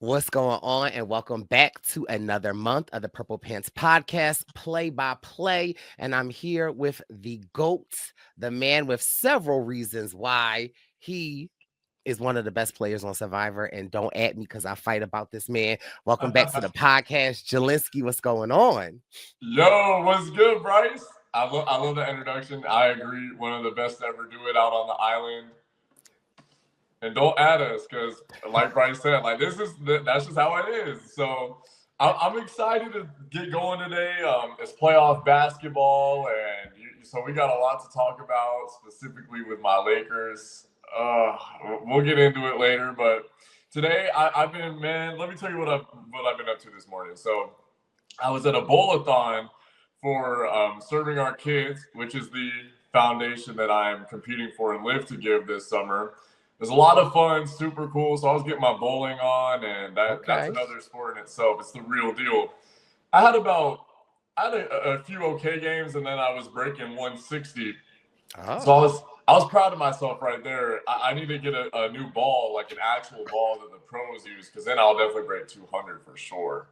What's going on? And welcome back to another month of the Purple Pants Podcast, play by play. And I'm here with the GOAT, the man with several reasons why he is one of the best players on Survivor. And don't at me because I fight about this man. Welcome back to the podcast. Jelinsky, what's going on? Yo, what's good, Brice? I love the introduction. I agree. One of the best to ever do it out on the island. And don't add us, because like Brice said, like that's just how it is. So I'm excited to get going today. It's playoff basketball, and so we got a lot to talk about, specifically with my Lakers. We'll get into it later, but today I've been, man. Let me tell you what I've been up to this morning. So I was at a bowl-a-thon for Serving Our Kids, which is the foundation that I'm competing for and Live to Give this summer. It was a lot of fun, super cool. So I was getting my bowling on, and that's another sport in itself. It's the real deal. I had a few okay games, and then I was breaking 160. Oh. So I was proud of myself right there. I need to get a new ball, like an actual ball that the pros use, because then I'll definitely break 200 for sure.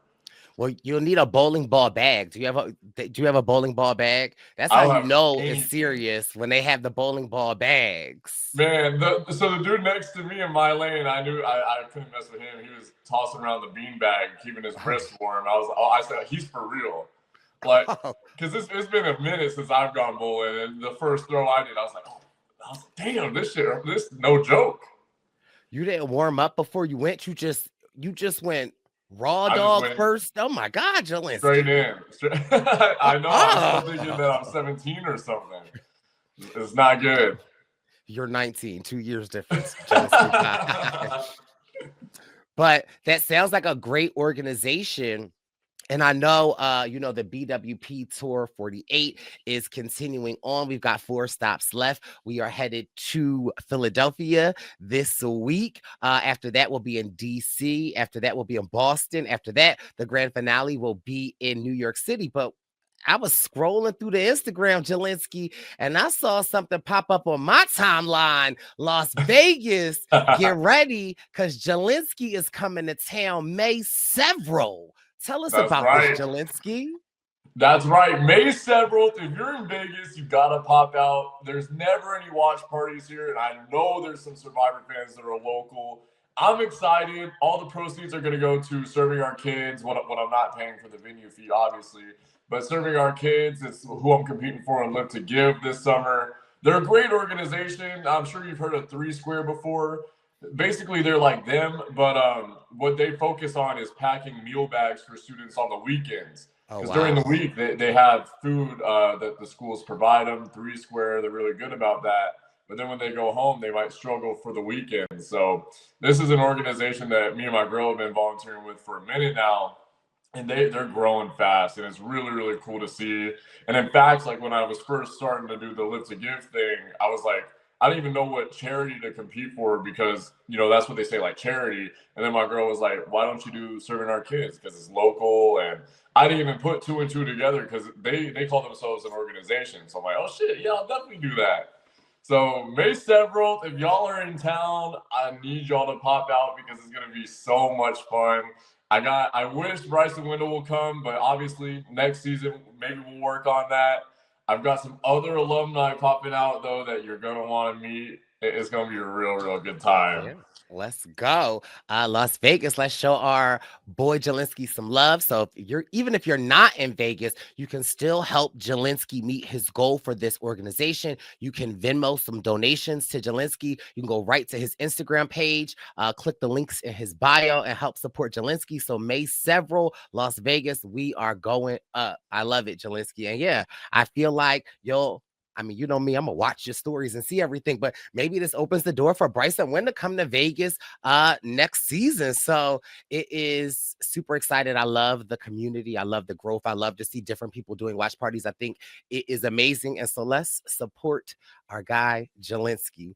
Well, you'll need a bowling ball bag. Do you have a bowling ball bag? That's how you know it's serious when they have the bowling ball bags. Man, so the dude next to me in my lane, I knew I couldn't mess with him. He was tossing around the bean bag, keeping his wrist warm. I said, he's for real. Like, because it's been a minute since I've gone bowling, and the first throw I did, I was like, damn, this no joke. You didn't warm up before you went. You just went raw dog first. Oh my God, Jelinsky. Straight in. I know. I'm still thinking that I'm 17 or something. It's not good. You're 19, 2 years difference. But that sounds like a great organization. And I know, the BWP Tour 48 is continuing on. We've got 4 stops left. We are headed to Philadelphia this week. After that, we'll be in DC. After that, we'll be in Boston. After that, the grand finale will be in New York City. But I was scrolling through the Instagram, Jelinsky, and I saw something pop up on my timeline. Las Vegas, get ready, because Jelinsky is coming to town May several. Tell us about this, Jelinsky. That's right. May 7th. If you're in Vegas, you got to pop out. There's never any watch parties here, and I know there's some Survivor fans that are local. I'm excited. All the proceeds are going to go to Serving Our Kids, what I'm not paying for the venue fee, obviously. But Serving Our Kids is who I'm competing for and Live to Give this summer. They're a great organization. I'm sure you've heard of 3 Square before. Basically, they're like them, but what they focus on is packing meal bags for students on the weekends. Because during the week, they have food that the schools provide them. 3 Square, they're really good about that. But then when they go home, they might struggle for the weekend. So this is an organization that me and my girl have been volunteering with for a minute now. And they're growing fast, and it's really, really cool to see. And in fact, like when I was first starting to do the Live to Give thing, I was like, I didn't even know what charity to compete for, because, that's what they say, like charity. And then my girl was like, why don't you do Serving Our Kids? Because it's local. And I didn't even put 2 and 2 together, because they call themselves an organization. So I'm like, oh shit, yeah, I'll definitely do that. So May 7th, if y'all are in town, I need y'all to pop out, because it's going to be so much fun. I wish Brice and Wendell will come, but obviously next season, maybe we'll work on that. I've got some other alumni popping out, though, that you're going to want to meet. It's going to be a real, real good time. Yeah. Let's go. Las Vegas, let's show our boy Jelinsky some love. So even if you're not in Vegas, you can still help Jelinsky meet his goal for this organization. You can Venmo some donations to Jelinsky. You can go right to his Instagram page, click the links in his bio, and help support Jelinsky. So May 7th, Las Vegas, we are going up. I love it, Jelinsky. And yeah, I feel like you know me, I'm going to watch your stories and see everything, but maybe this opens the door for Brice and Wendell to come to Vegas next season. So it is super excited. I love the community. I love the growth. I love to see different people doing watch parties. I think it is amazing. And so let's support our guy, Jelinsky.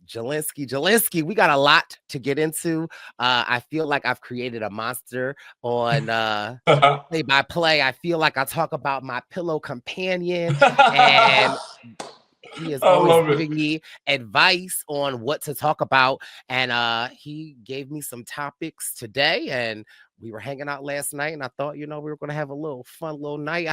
Jelinsky, we got a lot to get into. I feel like I've created a monster on play by play. I feel like I talk about my pillow companion, and He is I always love it. giving me advice on what to talk about. And he gave me some topics today. And we were hanging out last night. And I thought, we were going to have a little fun little night.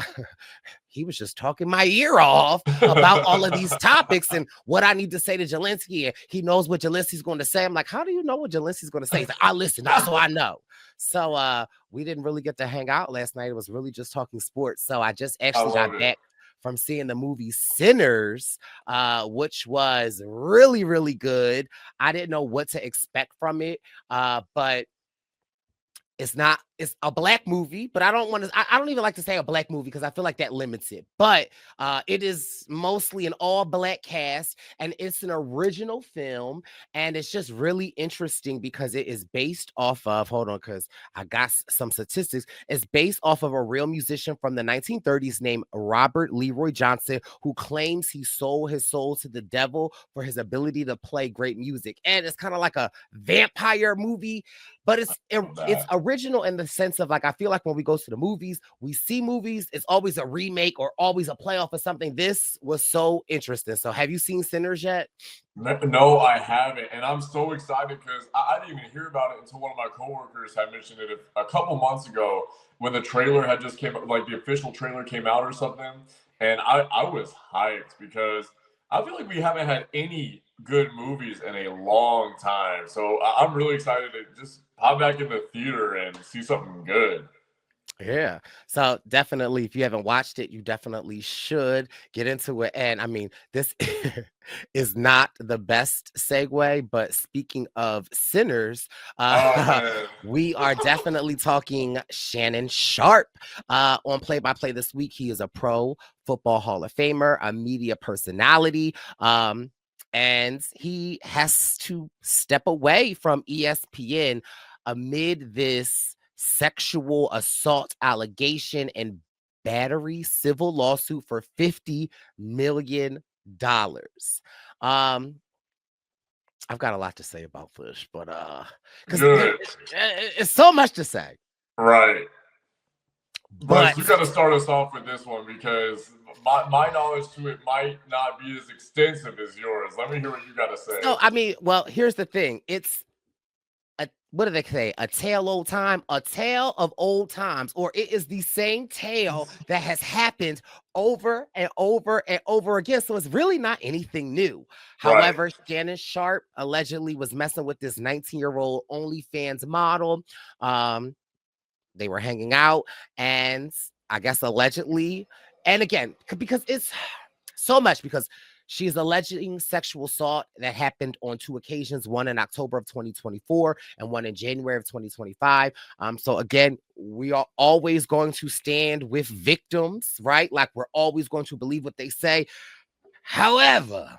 He was just talking my ear off about all of these topics and what I need to say to Jelinsky. And he knows what Jelinsky's going to say. I'm like, how do you know what Jelinsky's going to say? He's like, I listen, so I know. So we didn't really get to hang out last night. It was really just talking sports. So I just actually got back from seeing the movie Sinners, which was really, really good. I didn't know what to expect from it, but it's a black movie, but I don't even like to say a black movie because I feel like that limits it. But it is mostly an all black cast, and it's an original film, and it's just really interesting because it is based off of, hold on, because I got some statistics. It's based off of a real musician from the 1930s named Robert Leroy Johnson, who claims he sold his soul to the devil for his ability to play great music. And it's kind of like a vampire movie, but it's original in the sense of, like, I feel like when we go to the movies, we see movies, it's always a remake or always a playoff or something. This was so interesting. So have you seen Sinners yet? No, I haven't, and I'm so excited because I didn't even hear about it until one of my coworkers had mentioned it a couple months ago when the trailer had just came, like the official trailer came out or something, and I was hyped because I feel like we haven't had any good movies in a long time. So I'm really excited to just hop back in the theater and see something good. Yeah. So definitely, if you haven't watched it, you definitely should get into it. And I mean, this is not the best segue, but speaking of Sinners, Oh we are definitely talking Shannon Sharpe on Play by Play this week. He is a pro football Hall of Famer, a media personality. And he has to step away from ESPN amid this sexual assault allegation and battery civil lawsuit for $50 million. I've got a lot to say about this, but because it's so much to say. Right. But you got to start us off with this one because my knowledge to it might not be as extensive as yours. Let me hear what you got to say. So, I mean, well, here's the thing. It's what do they say? A tale old time, a tale of old times, or it is the same tale that has happened over and over and over again. So it's really not anything new. However, Shannon Sharpe allegedly was messing with this 19-year-old OnlyFans model. They were hanging out, and I guess allegedly, and again, because it's so much, because she's alleging sexual assault that happened on 2 occasions, one in October of 2024 and one in January of 2025. So again, we are always going to stand with victims, right? Like, we're always going to believe what they say. However,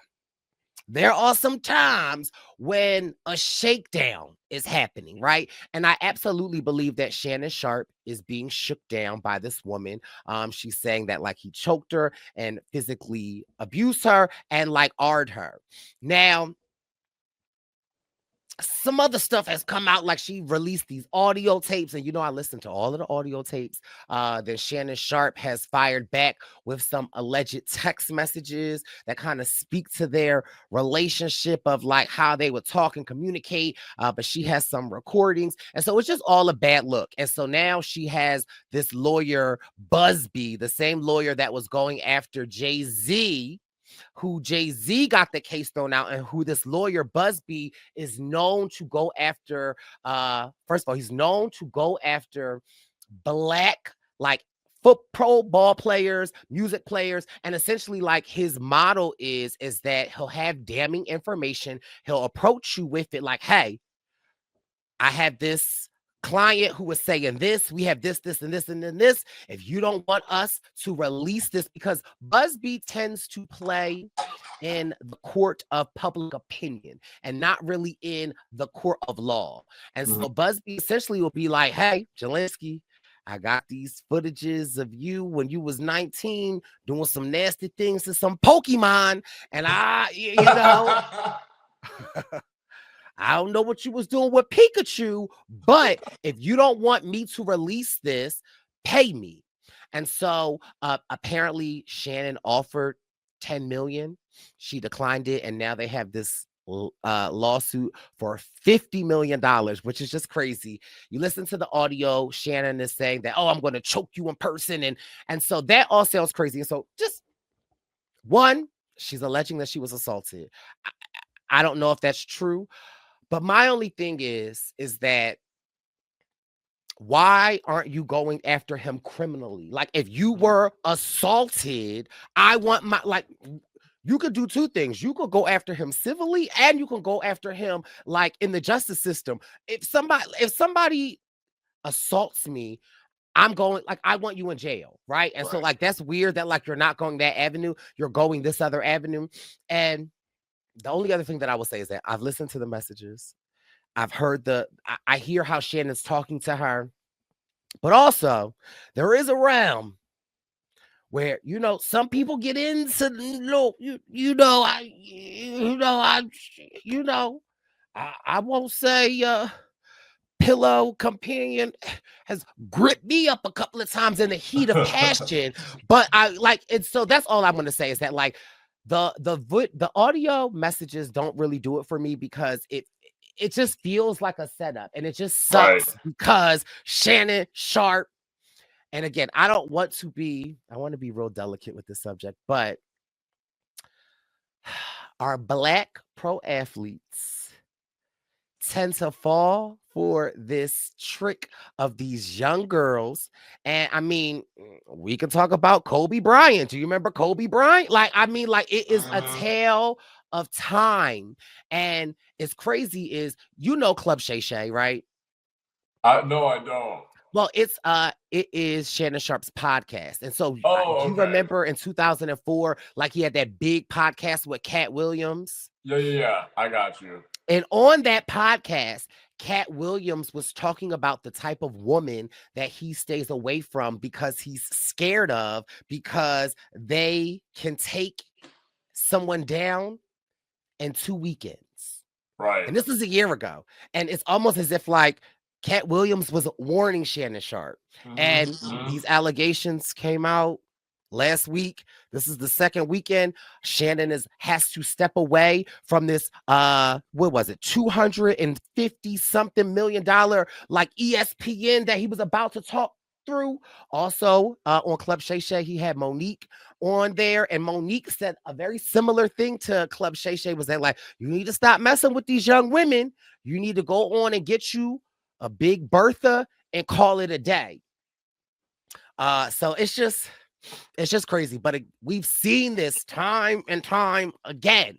there are some times when a shakedown is happening, right? And I absolutely believe that Shannon Sharpe is being shook down by this woman. She's saying that, like, he choked her and physically abused her and, like, arred her. Now, some other stuff has come out, like she released these audio tapes, and I listened to all of the audio tapes. Then Shannon Sharpe has fired back with some alleged text messages that kind of speak to their relationship of, like, how they would talk and communicate. But she has some recordings, and so it's just all a bad look. And so now she has this lawyer, Busby, the same lawyer that was going after Jay-Z, who Jay-Z got the case thrown out, and who this lawyer Busby is known to go after. First of all, he's known to go after black, like, pro ball players, music players, and essentially, like, his model is that he'll have damning information. He'll approach you with it like, hey, I have this client who was saying this, we have this, and this, and then this. If you don't want us to release this, because Busby tends to play in the court of public opinion and not really in the court of law. And so Busby essentially will be like, hey, Jelinsky, I got these footages of you when you was 19 doing some nasty things to some Pokemon, and I don't know what you was doing with Pikachu, but if you don't want me to release this, pay me. And so apparently Shannon offered 10 million. She declined it, and now they have this lawsuit for $50 million, which is just crazy. You listen to the audio, Shannon is saying that, oh, I'm going to choke you in person. And so that all sounds crazy. And so just one, she's alleging that she was assaulted. I, I don't know if that's true, but my only thing is that why aren't you going after him criminally? Like, if you were assaulted, I want my, like, you could do two things. You could go after him civilly, and you can go after him like in the justice system. If somebody assaults me, I'm going, like, I want you in jail, right? And so, Right. like, that's weird that, like, you're not going that avenue, you're going this other avenue. And the only other thing that I will say is that I've listened to the messages. I've heard I hear how Shannon's talking to her, but also there is a realm where, some people get into, I won't say pillow companion has gripped me up a couple of times in the heat of passion, but I like it. So that's all I'm going to say is that, like, the audio messages don't really do it for me, because it just feels like a setup, and it just Right. sucks because Shannon Sharpe. And again, I want to be real delicate with this subject, but our Black pro athletes tend to fall for this trick of these young girls. And I mean, we can talk about Kobe Bryant. Do you remember Kobe Bryant? Like, I mean, like, it is a tale of time. And it's crazy is, Club Shay Shay, right? No, I don't. Well, it is Shannon Sharpe's podcast. And so, Oh, do you okay. remember in 2004, like, he had that big podcast with Cat Williams? Yeah. I got you. And on that podcast, Cat Williams was talking about the type of woman that he stays away from because he's scared of, because they can take someone down in 2 weekends. Right. And this was a year ago. And it's almost as if, like, Cat Williams was warning Shannon Sharpe. And these allegations came out last week. This is the second weekend. Shannon has to step away from this, what was it, $250 something million like ESPN that he was about to talk through. Also, on Club Shay Shay, he had Monique on there, and Monique said a very similar thing to Club Shay Shay, was that, like, you need to stop messing with these young women. You need to go on and get you a big Bertha and call it a day. So it's just crazy, but we've seen this time and time again.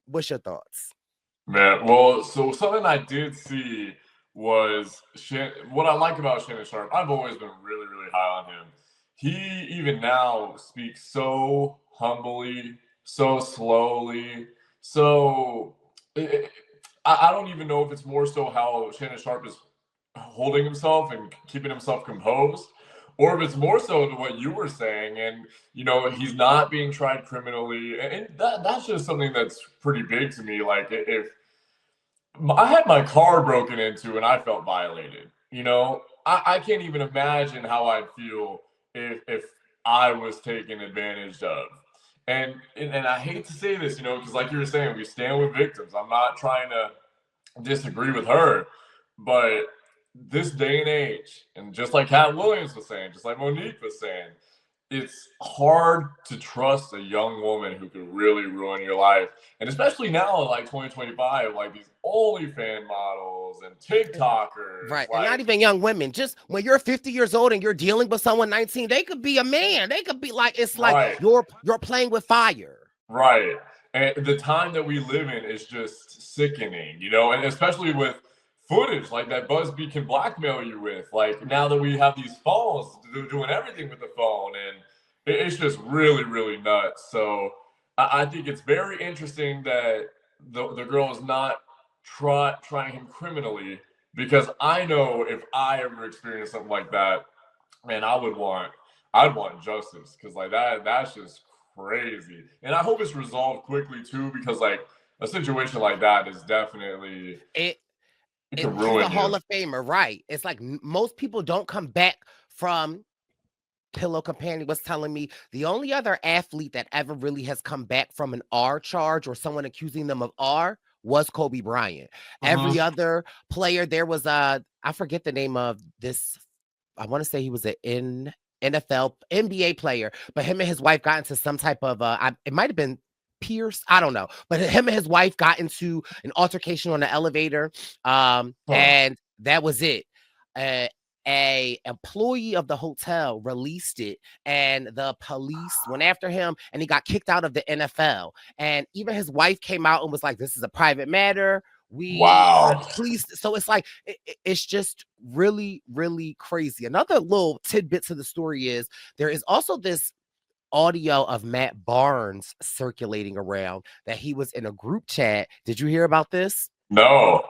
What's your thoughts? Man, well, so something I did see was what I like about Shannon Sharpe. I've always been really, really high on him. He even now speaks so humbly, so slowly. So I don't even know if it's more so how Shannon Sharpe is holding himself and keeping himself composed, or if it's more so to what you were saying. And he's not being tried criminally, and that's just something that's pretty big to me. Like, if I had my car broken into and I felt violated, I can't even imagine how I'd feel if I was taken advantage of. And I hate to say this, because like you were saying, we stand with victims. I'm not trying to disagree with her, but this day and age, and just like Cat Williams was saying, just like Monique was saying, it's hard to trust a young woman who could really ruin your life. And especially now in like 2025, like these OnlyFans models and TikTokers. Right. Like, and not even young women. Just when you're 50 years old and you're dealing with someone 19, they could be a man. They could be like, it's like right. you're playing with fire. Right. And the time that we live in is just sickening, and especially with footage like that Busby can blackmail you with. Like, now that we have these phones, doing everything with the phone, and it's just really, really nuts. So I think it's very interesting that the girl is not trying him criminally, because I know if I ever experienced something like that, man, I'd want justice, because like that's just crazy. And I hope it's resolved quickly too, because like a situation like that is definitely It can he's ruin a Hall you. of Famer, right? It's like most people don't come back from pillow companion was telling me the only other athlete that ever really has come back from an R charge or someone accusing them of R was Kobe Bryant. Every Mhm. other player, there was I forget the name of this. I want to say he was an NFL NBA player, but him and his wife got into some type of it might have been Pierce, I don't know, but him and his wife got into an altercation on the elevator, Huh. and that was it. Uh, a employee of the hotel released it, and the police went after him, and he got kicked out of the NFL. And even his wife came out and was like, "This is a private matter. Wow. Please." So it's like it's just really, really crazy. Another little tidbit to the story is there is also this audio of Matt Barnes circulating around that he was in a group chat. Did you hear about this? No.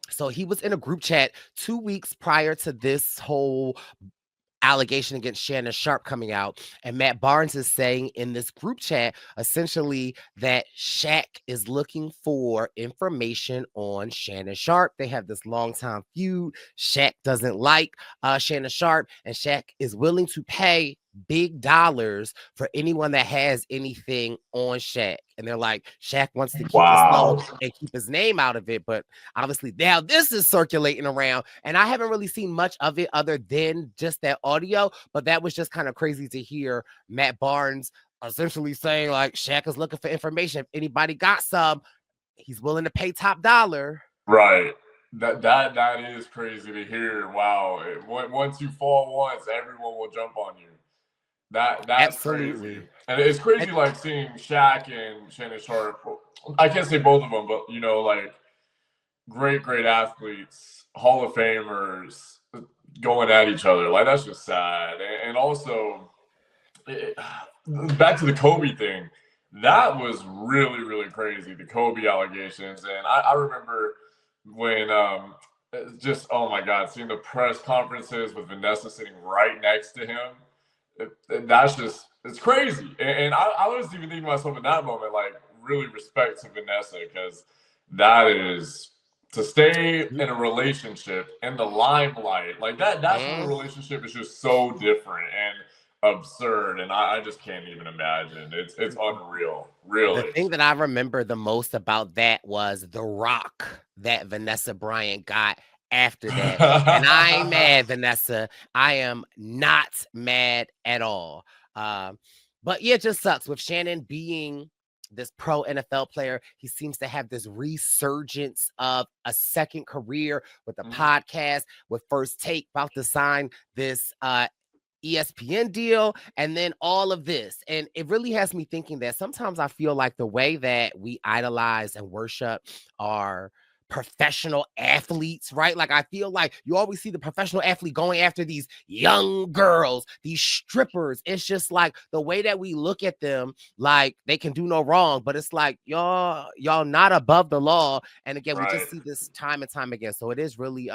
So he was in a group chat 2 weeks prior to this whole allegation against Shannon Sharpe coming out. And Matt Barnes is saying in this group chat essentially that Shaq is looking for information on Shannon Sharpe. They have this long time feud. Shaq doesn't like Shannon Sharpe, and Shaq is willing to pay big dollars for anyone that has anything on Shaq. And they're like, Shaq wants to keep this low Wow. and keep his name out of it. But obviously now this is circulating around, and I haven't really seen much of it other than just that audio. But that was just kind of crazy to hear Matt Barnes essentially saying like Shaq is looking for information. If anybody got some, he's willing to pay top dollar. Right. That is crazy to hear. Wow. Once you fall once, everyone will jump on you. That's crazy. Absolutely. And it's And crazy like seeing Shaq and Shannon Sharpe. I can't say both of them, but like great athletes, Hall of Famers going at each other. Like that's just sad. And also it, back to the Kobe thing. That was really crazy. The Kobe allegations, and I remember when just oh my god, seeing the press conferences with Vanessa sitting right next to him. That's just it's crazy. And I was even thinking to myself in that moment, like really respect to Vanessa because that is to stay in a relationship in the limelight like that sort of mm, relationship is just so different and absurd, and I just can't even imagine. It's unreal, the really. thing that I remember the most about that was the rock that Vanessa Bryant got after that. And I ain't mad, Vanessa. I am not mad at all. Um, but yeah, it just sucks with Shannon being this pro NFL player. He seems to have this resurgence of a second career with a Mhm. podcast, with First Take about to sign this ESPN deal, and then all of this. And it really has me thinking that sometimes I feel like the way that we idolize and worship our professional athletes, right? Like I feel like you always see the professional athlete going after these young girls, these strippers. It's just like the way that we look at them, like they can do no wrong, but it's like y'all not above the law. And again, we Right. just see this time and time again. So it is really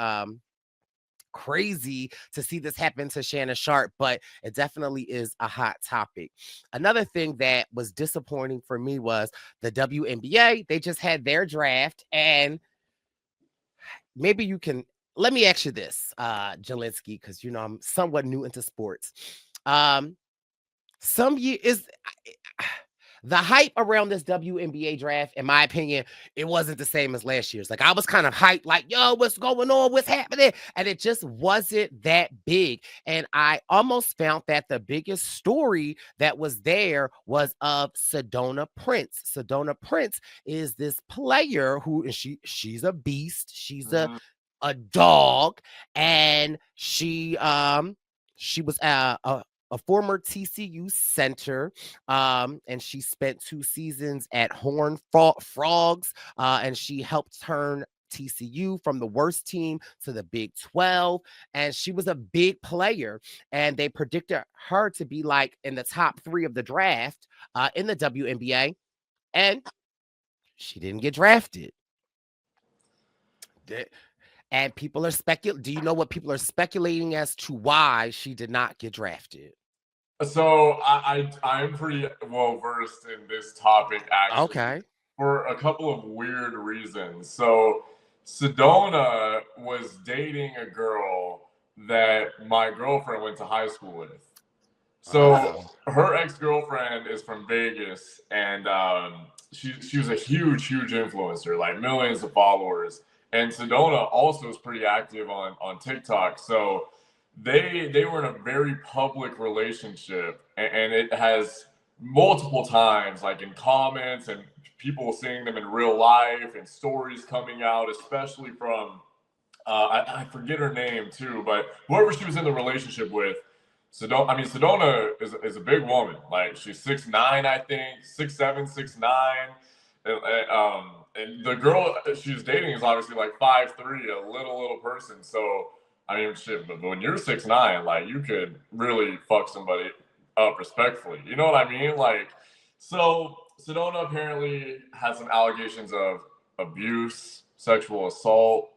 crazy to see this happen to Shannon Sharpe, but it definitely is a hot topic. Another thing that was disappointing for me was the WNBA. They just had their draft, and maybe you can let me ask you this, Jelinsky, because I'm somewhat new into sports. Um, some year is the hype around this WNBA draft, in my opinion, it wasn't the same as last year's. Like I was kind of hyped, like, yo, what's going on? What's happening? And it just wasn't that big. And I almost found that the biggest story that was there was of Sedona Prince. Sedona Prince is this player who and she's a beast. She's Mhm. a dog, and she was a former TCU center, and she spent 2 seasons at Frogs, and she helped turn TCU from the worst team to the Big 12. And she was a big player, and they predicted her to be like in the top 3 of the draft in the WNBA, and she didn't get drafted. And people are speculating. Do you know what people are speculating as to why she did not get drafted? So I'm pretty well versed in this topic actually Okay. for a couple of weird reasons. So Sedona was dating a girl that my girlfriend went to high school with. So Wow. her ex-girlfriend is from Vegas, and she was a huge influencer, like millions of followers. And Sedona also is pretty active on TikTok. So they were in a very public relationship, and it has multiple times, like in comments and people seeing them in real life and stories coming out, especially from I forget her name too, but whoever she was in the relationship with. Sedona is a big woman. Like she's 6'9", I think, 6'7", 6'9". And the girl she's dating is obviously like 5'3", a little person. So I mean, shit. But when you're 6'9", like you could really fuck somebody up respectfully. You know what I mean? Like, so Sedona apparently has some allegations of abuse, sexual assault,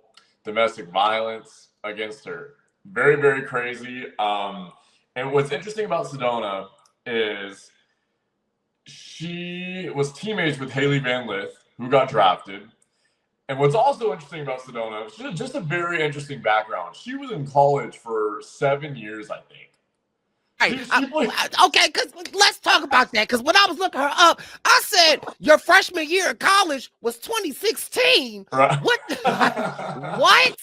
domestic violence against her. Very crazy. And what's interesting about Sedona is she was teammates with Haley Van Lith, who got drafted. And what's also interesting about Sedona, she has just a very interesting background. She was in college for 7 years, I think. Right. Okay, because let's talk about that. Because when I was looking her up, I said your freshman year in college was 2016. Right. What? What?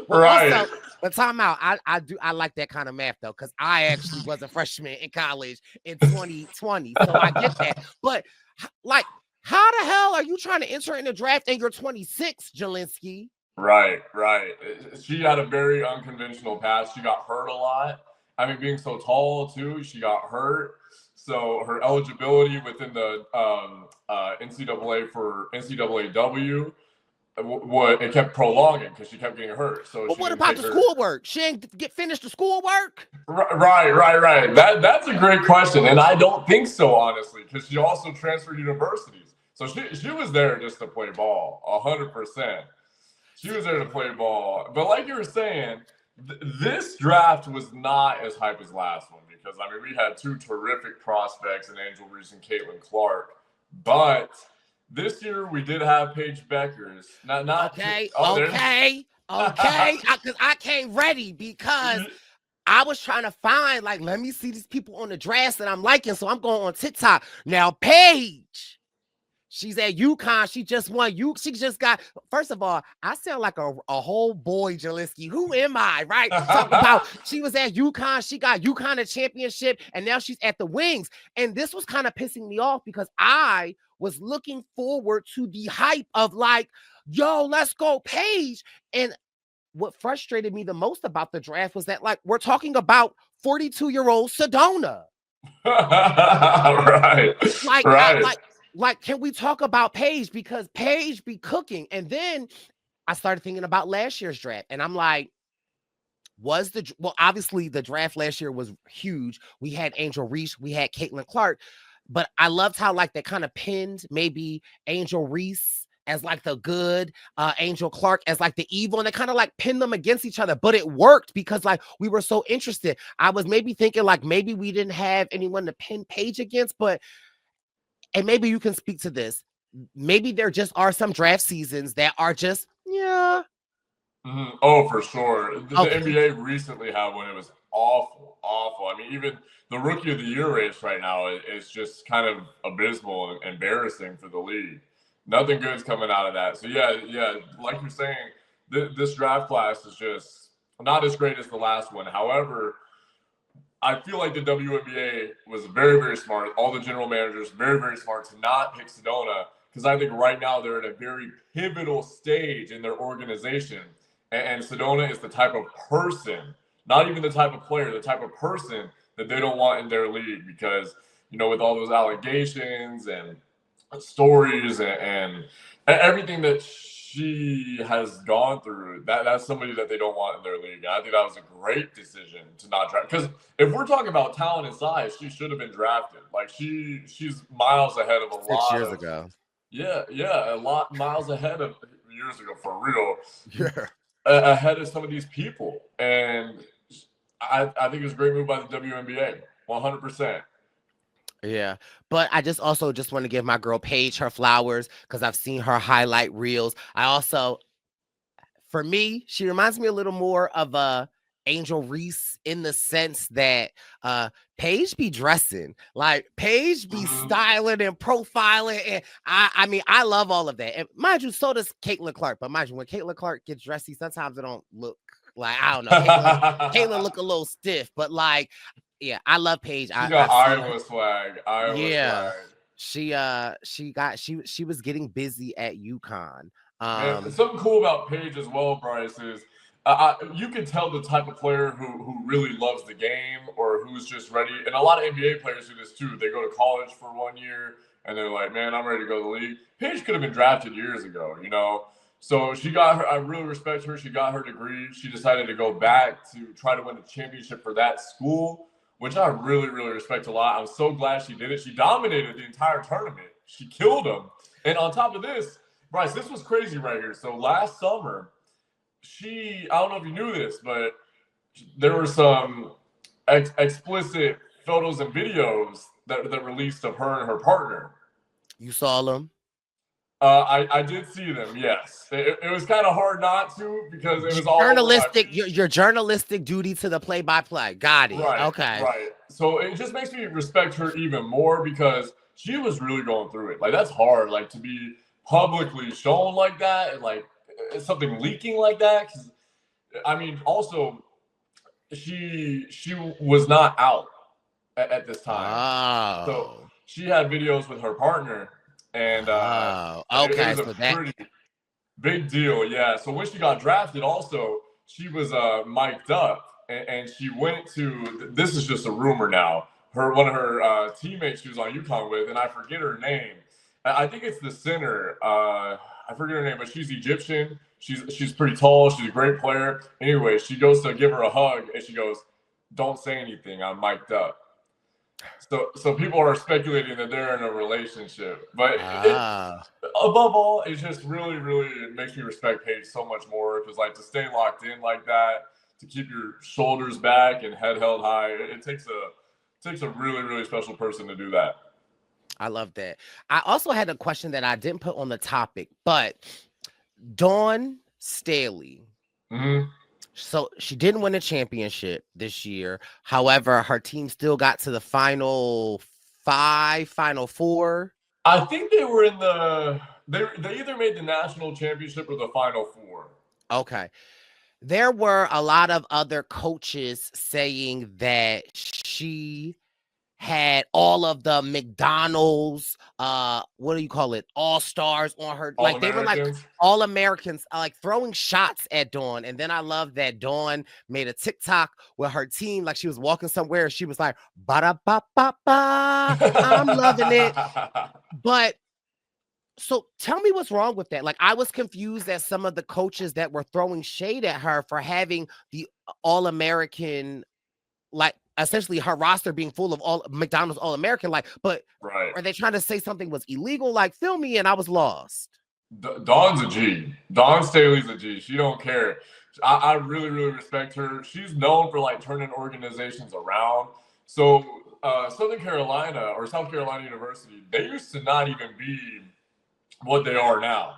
Well, right. Also, but time out. I like that kind of math though, because I actually was a freshman in college in 2020, so I get that. But like, how the hell are you trying to enter in the draft and you're 26, Jelinsky? Right. She had a very unconventional past. She got hurt a lot. I mean, being so tall too, she got hurt. So her eligibility within the NCAA for NCAAW, what it kept prolonging because she kept getting hurt. So what about the schoolwork? She ain't finished the schoolwork? Right. That's a great question, and I don't think so, honestly, because she also transferred universities. So she was there just to play ball, 100%. She was there to play ball. But like you were saying, this draft was not as hype as last one because, I mean, we had two terrific prospects in Angel Reese and Caitlin Clark. But this year we did have Paige Beckers. Okay. Because I came ready because I was trying to find, like, let me see these people on the draft that I'm liking. So I'm going on TikTok. Now, Paige. She's at UConn. She just won. She just got. First of all, I sound like a whole boy, Jelinsky. Who am I, right? Talk about she was at UConn. She got UConn a championship, and now she's at the Wings. And this was kind of pissing me off because I was looking forward to the hype of like, yo, let's go, Paige. And what frustrated me the most about the draft was that, like, we're talking about 42-year-old Sedona. right. Like, can we talk about Paige? Because Paige be cooking. And then I started thinking about last year's draft. And I'm like, obviously the draft last year was huge. We had Angel Reese, we had Caitlin Clark. But I loved how, like, they kind of pinned maybe Angel Reese as like the good, Angel Clark as like the evil, and they kind of like pinned them against each other. But it worked because, like, we were so interested. I was maybe thinking like maybe we didn't have anyone to pin Paige against, and maybe you can speak to this. Maybe there just are some draft seasons that are just, yeah. Mm-hmm. Oh, for sure. The NBA recently had one. It was awful. I mean, even the Rookie of the Year race right now is just kind of abysmal and embarrassing for the league. Nothing good's coming out of that. So, yeah, like you're saying, this draft class is just not as great as the last one. However, I feel like the WNBA was very smart. All the general managers, very smart to not pick Sedona because I think right now they're at a very pivotal stage in their organization. And Sedona is the type of person, not even the type of player, the type of person that they don't want in their league because, you know, with all those allegations and stories and everything that she has gone through, that's somebody that they don't want in their league. And I think that was a great decision to not draft. Because if we're talking about talent and size, she should have been drafted. Like she's miles ahead of 6 years ago. Yeah, a lot miles ahead of years ago for real. Yeah. Ahead of some of these people. And I think it was a great move by the WNBA. 100%. Yeah, but I just want to give my girl Paige her flowers because I've seen her highlight reels. For me, she reminds me a little more of Angel Reese in the sense that Paige be dressing, like Paige be styling and profiling, and I mean I love all of that. And mind you, so does Caitlin Clark. But mind you, when Caitlin Clark gets dressy, sometimes it don't look like I don't know. Caitlin look a little stiff, but like yeah, I love Paige. She got Iowa swag. Yeah. She was getting busy at UConn. Man, something cool about Paige as well, Brice, is you can tell the type of player who really loves the game or who's just ready. And a lot of NBA players do this too. They go to college for 1 year and they're like, man, I'm ready to go to the league. Paige could have been drafted years ago, you know? So she got her. I really respect her. She got her degree. She decided to go back to try to win a championship for that school, which I really, really respect a lot. I'm so glad she did it. She dominated the entire tournament. She killed them. And on top of this, Brice, this was crazy right here. So last summer, I don't know if you knew this, but there were some explicit photos and videos that released of her and her partner. You saw them? I did see them, yes. It was kind of hard not to because it was all journalistic. Your journalistic duty to the play-by-play. Got it. Right, okay. Right. So it just makes me respect her even more because she was really going through it. Like that's hard. Like to be publicly shown like that and like something leaking like that. I mean, also she was not out at this time. So she had videos with her partner. And okay, it was a pretty big deal, yeah. So when she got drafted, also she was mic'd up, and she went to. This is just a rumor now. One of her teammates she was on UConn with, and I forget her name. I think it's the center. I forget her name, but she's Egyptian. She's pretty tall. She's a great player. Anyway, she goes to give her a hug, and she goes, "Don't say anything. I'm mic'd up." So people are speculating that they're in a relationship, but above all, it's just really, really it makes me respect Paige so much more because like to stay locked in like that, to keep your shoulders back and head held high, it takes a really, really special person to do that. I love that. I also had a question that I didn't put on the topic, but Dawn Staley. Mm-hmm. So she didn't win a championship this year. However, her team still got to the final four. I think they were in they either made the national championship or the final four. Okay. There were a lot of other coaches saying that she had all of the McDonald's, what do you call it? All-stars on her. Like they were like all Americans, like throwing shots at Dawn. And then I love that Dawn made a TikTok with her team. Like she was walking somewhere and she was like, ba-da-ba-ba-ba. I'm loving it. But so tell me what's wrong with that. Like I was confused at some of the coaches that were throwing shade at her for having the All-American, like essentially her roster being full of all McDonald's All-American, like, but are they trying to say something was illegal? Like, fill me in. I was lost. Dawn's a G. Dawn Staley's a G. She don't care. I really, really respect her. She's known for like turning organizations around. So Southern Carolina or South Carolina University, they used to not even be what they are now.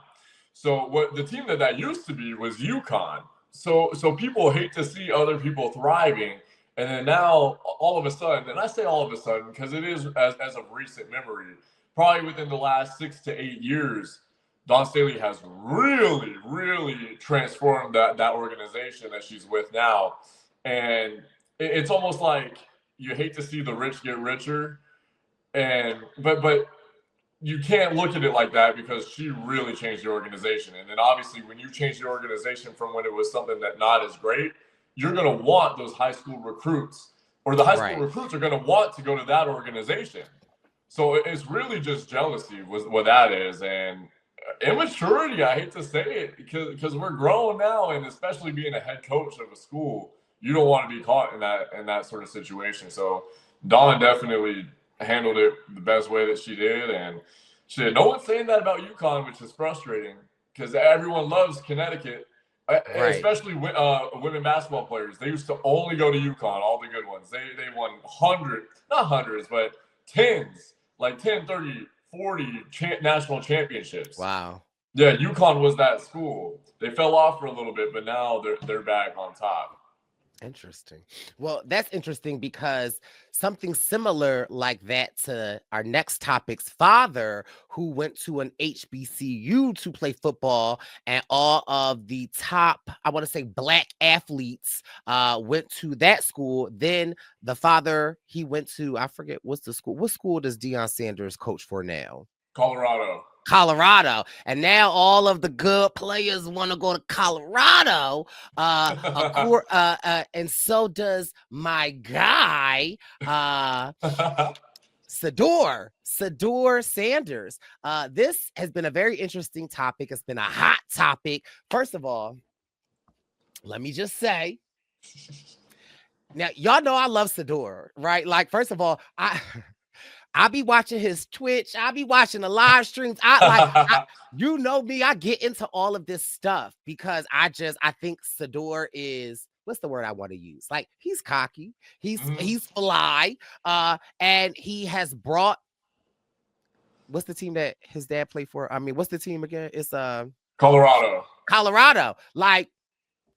So what the team that used to be was UConn. So people hate to see other people thriving. And then now, all of a sudden, and I say all of a sudden because it is as of recent memory, probably within the last 6 to 8 years, Dawn Staley has really, really transformed that organization that she's with now. And it's almost like you hate to see the rich get richer, but you can't look at it like that because she really changed the organization. And then obviously, when you change the organization from when it was something that not as great, you're going to want those high school recruits, or the high school recruits are going to want to go to that organization. So it's really just jealousy was what that is. And immaturity, I hate to say it, because we're grown now, and especially being a head coach of a school, you don't want to be caught in that sort of situation. So Dawn definitely handled it the best way that she did. And shit, no one's saying that about UConn, which is frustrating because everyone loves Connecticut. Especially women basketball players. They used to only go to UConn, all the good ones. They won not hundreds, but tens, like 10, 30, 40 national championships. Wow. Yeah, UConn was that school. They fell off for a little bit, but now they're back on top. Interesting. Well, that's interesting because something similar like that to our next topic's father, who went to an HBCU to play football, and all of the top, I want to say, black athletes went to that school. Then the father, he went to, I forget what's the school. What school does Deion Sanders coach for now? Colorado. Colorado. And now all of the good players want to go to Colorado. And so does my guy, Shedeur Sanders. This has been a very interesting topic. It's been a hot topic. First of all, let me just say, now y'all know I love Shedeur, right? Like, first of all, I be watching his Twitch. I be watching the live streams. You know me. I get into all of this stuff because I think Shedeur is, what's the word I want to use? Like, he's cocky. He's fly. And he has brought, what's the team that his dad played for? I mean, what's the team again? It's Colorado. Like,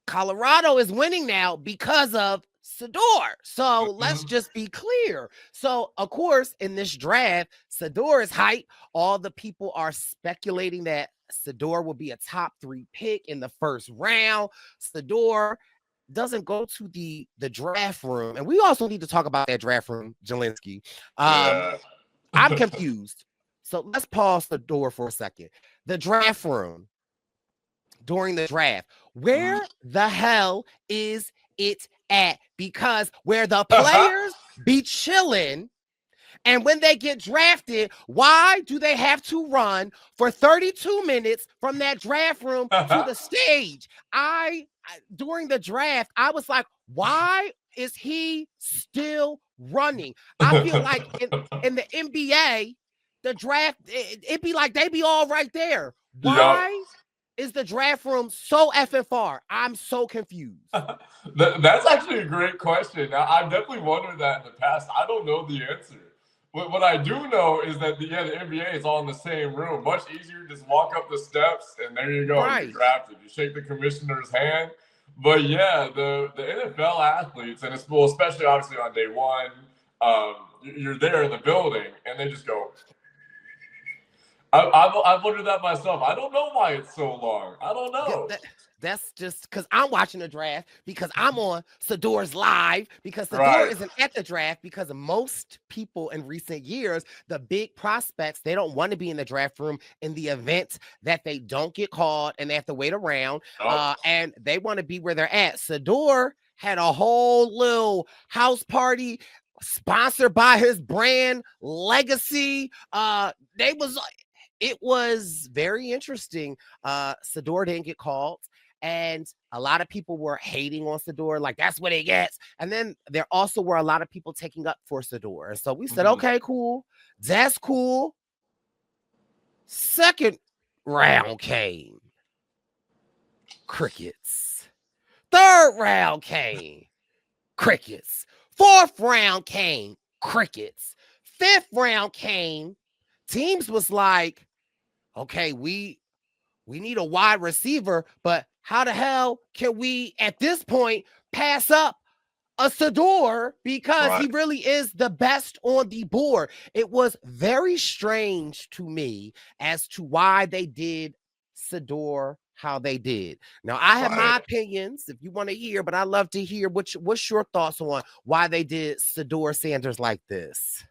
Colorado is winning now because of Shedeur. So let's just be clear. So, of course, in this draft, Shedeur is hype. All the people are speculating that Shedeur will be a top 3 pick in the first round. Shedeur doesn't go to the draft room. And we also need to talk about that draft room, Jelinsky. I'm confused. So let's pause Shedeur for a second. The draft room. During the draft, where the hell is it at? Because where the players be chilling, and when they get drafted, why do they have to run for 32 minutes from that draft room to the stage? During the draft, I was like, why is he still running? I feel like in the NBA, the draft, it'd be like they be all right there. Why? Yep. Is the draft room so effing far? I'm so confused. That's actually a great question. Now, I've definitely wondered that in the past. I don't know the answer. What I do know is that the NBA is all in the same room. Much easier, just walk up the steps and there you go. Right. You're drafted. You shake the commissioner's hand. But yeah, the NFL athletes, and especially obviously on day one, you're there in the building and they just go. I've wondered that myself. I don't know why it's so long. I don't know. Yeah, that's just because I'm watching the draft, because I'm on Shedeur's live, because Shedeur isn't at the draft, because most people in recent years, the big prospects, they don't want to be in the draft room in the event that they don't get called and they have to wait around. And they want to be where they're at. Shedeur had a whole little house party sponsored by his brand, Legacy. It was very interesting. Shedeur didn't get called, and a lot of people were hating on Shedeur, like that's what he gets. And then there also were a lot of people taking up for Shedeur. And so we said, okay, cool. That's cool. Second round came. Crickets. Third round came. Crickets. Fourth round came. Crickets. Fifth round came. Teams was like, okay, we need a wide receiver, but how the hell can we, at this point, pass up a Shedeur, because he really is the best on the board? It was very strange to me as to why they did Shedeur how they did. Now, I have my opinions if you want to hear, but I love to hear what's your thoughts on why they did Shedeur Sanders like this.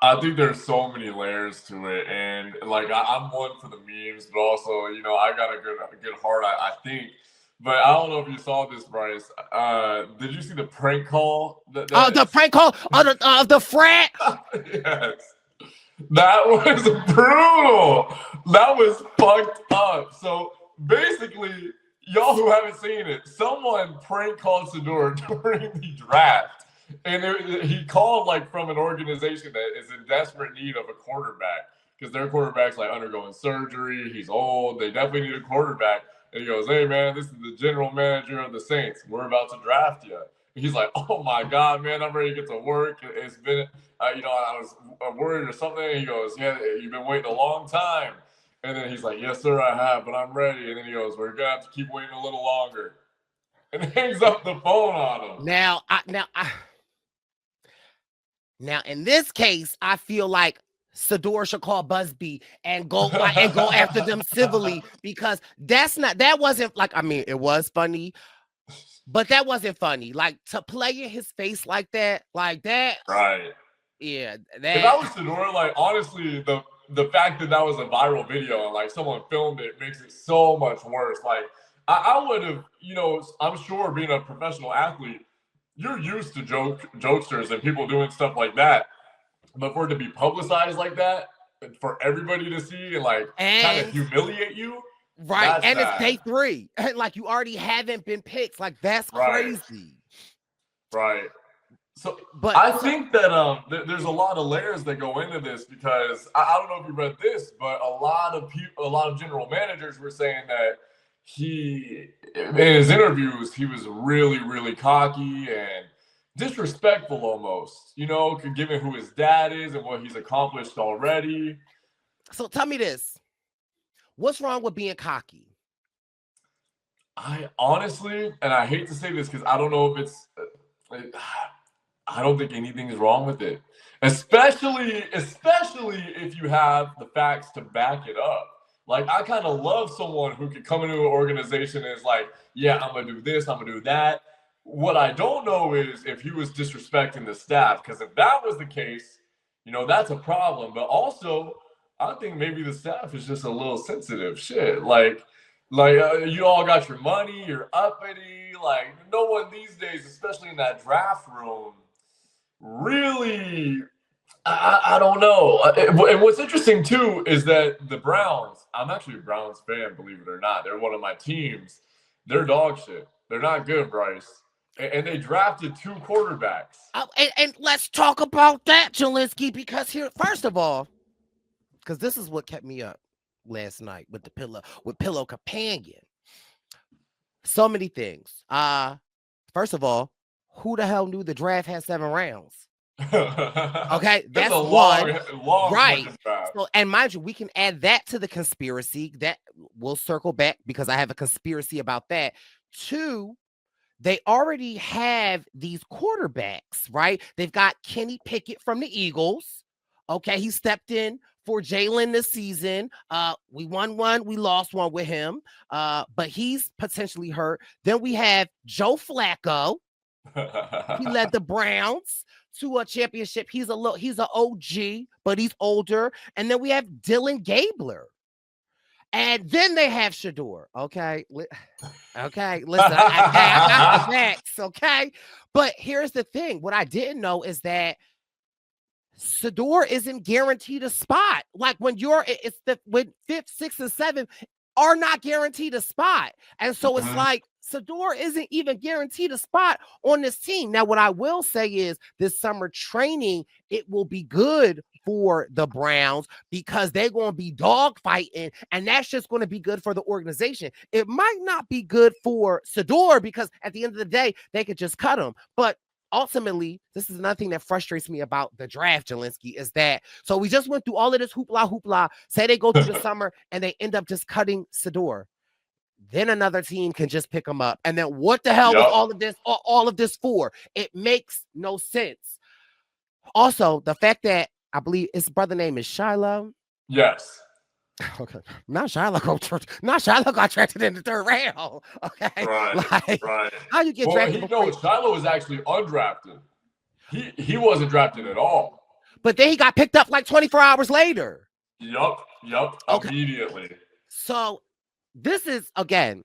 I think there's so many layers to it, and like I'm one for the memes, but also I got a good heart. I think, but I don't know if you saw this, Brice. Did you see the prank call? The prank call of the frat. Yes, that was brutal. That was fucked up. So basically, y'all who haven't seen it, someone prank called Shedeur during the draft. And he called like from an organization that is in desperate need of a quarterback, because their quarterback's like undergoing surgery. He's old. They definitely need a quarterback. And he goes, hey, man, this is the general manager of the Saints. We're about to draft you. And he's like, oh, my God, man, I'm ready to get to work. It's been, I was worried or something. And he goes, yeah, you've been waiting a long time. And then he's like, yes, sir, I have, but I'm ready. And then he goes, we're going to have to keep waiting a little longer. and hangs up the phone on him. Now, in this case, I feel like Shedeur should call Busby and go after them civilly, because that wasn't like, I mean, it was funny, but that wasn't funny. Like, to play in his face like that. Right. Yeah. If I was Shedeur, like, honestly, the fact that was a viral video and like someone filmed it makes it so much worse. Like, I would have, I'm sure being a professional athlete, you're used to jokesters and people doing stuff like that. But for it to be publicized like that, for everybody to see and like kind of humiliate you, right? And bad. It's day 3, and like you already haven't been picked. Like, that's crazy, right? So, but I think that there's a lot of layers that go into this, because I don't know if you read this, but a lot of general managers were saying that he, in his interviews, he was really, really cocky and disrespectful almost, given who his dad is and what he's accomplished already. So tell me this. What's wrong with being cocky? I honestly, and I hate to say this because I don't know if it's, I don't think anything is wrong with it. Especially if you have the facts to back it up. Like, I kind of love someone who could come into an organization and is like, yeah, I'm going to do this, I'm going to do that. What I don't know is if he was disrespecting the staff, because if that was the case, that's a problem. But also, I think maybe the staff is just a little sensitive. Shit, like you all got your money, you're uppity. Like, no one these days, especially in that draft room, really, I don't know. And what's interesting too is that the Browns, I'm actually a Browns fan, believe it or not. They're one of my teams. They're dog shit. They're not good, Brice. And they drafted 2 quarterbacks. And let's talk about that, Jelinsky, because here, first of all, because this is what kept me up last night with Pillow Companion. So many things. First of all, who the hell knew the draft had 7 rounds? Okay, that's a long right. So, and mind you, we can add that to the conspiracy. That we'll circle back, because I have a conspiracy about that. 2, they already have these quarterbacks, right? They've got Kenny Pickett from the Eagles. Okay, he stepped in for Jalen this season. We won 1, we lost 1 with him, but he's potentially hurt. Then we have Joe Flacco. He led the Browns to a championship. He's an OG, but he's older. And then we have Dylan Gabler. And then they have Shedeur. Okay. Okay. Listen, I got the facts. Okay. But here's the thing. What I didn't know is that Shedeur isn't guaranteed a spot. Like, when when 5th, 6th, and 7th are not guaranteed a spot. And so it's like Shedeur isn't even guaranteed a spot on this team. Now, what I will say is this summer training, it will be good for the Browns, because they're going to be dogfighting, and that's just going to be good for the organization. It might not be good for Shedeur, because at the end of the day, they could just cut him. But ultimately, this is another thing that frustrates me about the draft, Jelinsky, is that, so we just went through all of this hoopla, say they go through the summer and they end up just cutting Shedeur. Then another team can just pick them up. And then what the hell was all of this for? It makes no sense. Also, the fact that I believe his brother name is Shiloh. Yes. Okay. Not Shiloh got drafted in the 3rd round. Okay. Right. How you get drafted? Shiloh was actually undrafted. He wasn't drafted at all. But then he got picked up like 24 hours later. Yup. Okay. Immediately. So this is, again,